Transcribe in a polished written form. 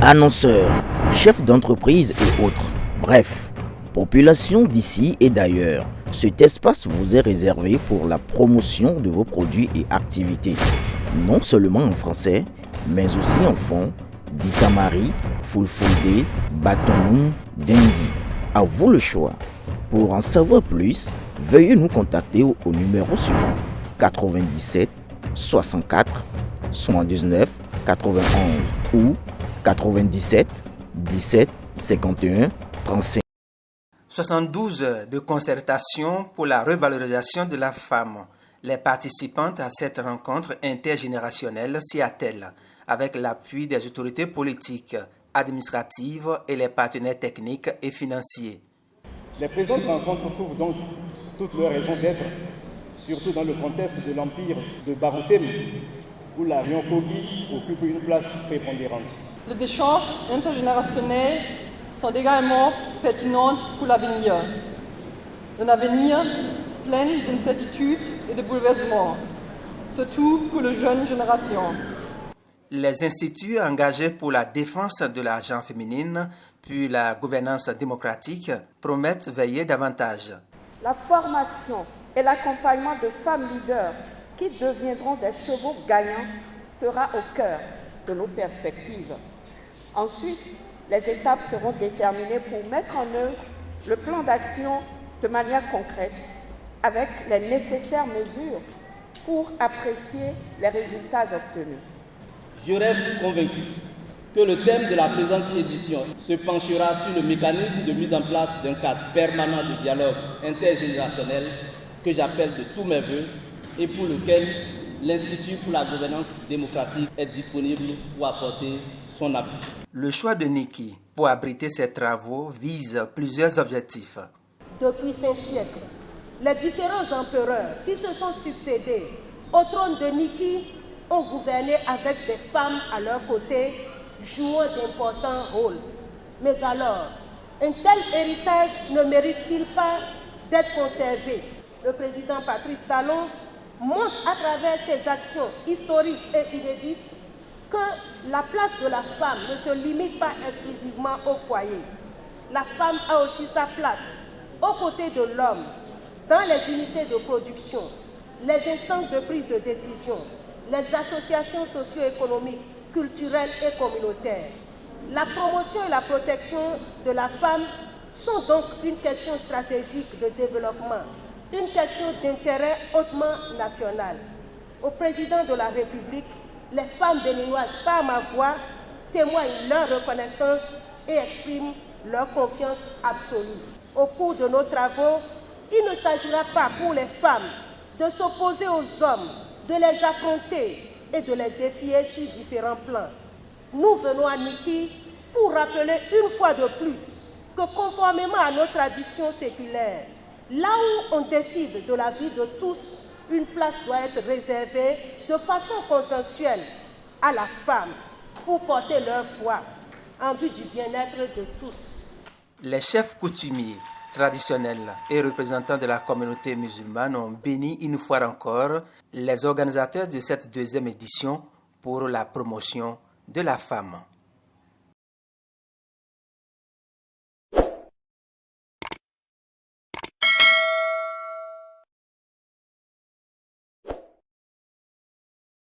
annonceurs, chefs d'entreprise et autres. Bref, population d'ici et d'ailleurs, cet espace vous est réservé pour la promotion de vos produits et activités. Non seulement en français, mais aussi en fond, Ditamari, Fulfulde, Batonoum, Dendi. À vous le choix. Pour en savoir plus, veuillez nous contacter au numéro suivant 97 64 79 91 ou 97 17 51 35. 72 heures de concertation pour la revalorisation de la femme. Les participantes à cette rencontre intergénérationnelle s'y attellent avec l'appui des autorités politiques, administratives et les partenaires techniques et financiers. Les présentes rencontres trouvent donc toutes leurs raisons d'être, surtout dans le contexte de l'empire de Baroutem, où la Rionkogi occupe une place prépondérante. Les échanges intergénérationnels sont également pertinents pour l'avenir. Un avenir plein d'incertitudes et de bouleversements, surtout pour les jeunes générations. Les instituts engagés pour la défense de la gente féminine puis la gouvernance démocratique promettent veiller davantage. La formation et l'accompagnement de femmes leaders qui deviendront des chevaux gagnants sera au cœur de nos perspectives. Ensuite, les étapes seront déterminées pour mettre en œuvre le plan d'action de manière concrète avec les nécessaires mesures pour apprécier les résultats obtenus. Je reste convaincu que le thème de la présente édition se penchera sur le mécanisme de mise en place d'un cadre permanent de dialogue intergénérationnel que j'appelle de tous mes voeux et pour lequel l'Institut pour la gouvernance démocratique est disponible pour apporter son appui. Le choix de Niki pour abriter ces travaux vise plusieurs objectifs. Depuis 5 siècles, les différents empereurs qui se sont succédés au trône de Niki ont gouverné avec des femmes à leur côté, jouant d'importants rôles. Mais alors, un tel héritage ne mérite-t-il pas d'être conservé? Le président Patrice Talon montre à travers ses actions historiques et inédites que la place de la femme ne se limite pas exclusivement au foyer. La femme a aussi sa place aux côtés de l'homme, dans les unités de production, les instances de prise de décision, les associations socio-économiques, culturelles et communautaires. La promotion et la protection de la femme sont donc une question stratégique de développement, une question d'intérêt hautement national. Au président de la République, les femmes béninoises, par ma voix, témoignent leur reconnaissance et expriment leur confiance absolue. Au cours de nos travaux, il ne s'agira pas pour les femmes de s'opposer aux hommes, de les affronter et de les défier sur différents plans. Nous venons à Niki pour rappeler une fois de plus que conformément à nos traditions séculaires, là où on décide de la vie de tous, une place doit être réservée de façon consensuelle à la femme pour porter leur voix en vue du bien-être de tous. Les chefs coutumiers traditionnels et représentants de la communauté musulmane ont béni une fois encore les organisateurs de cette deuxième édition pour la promotion de la femme.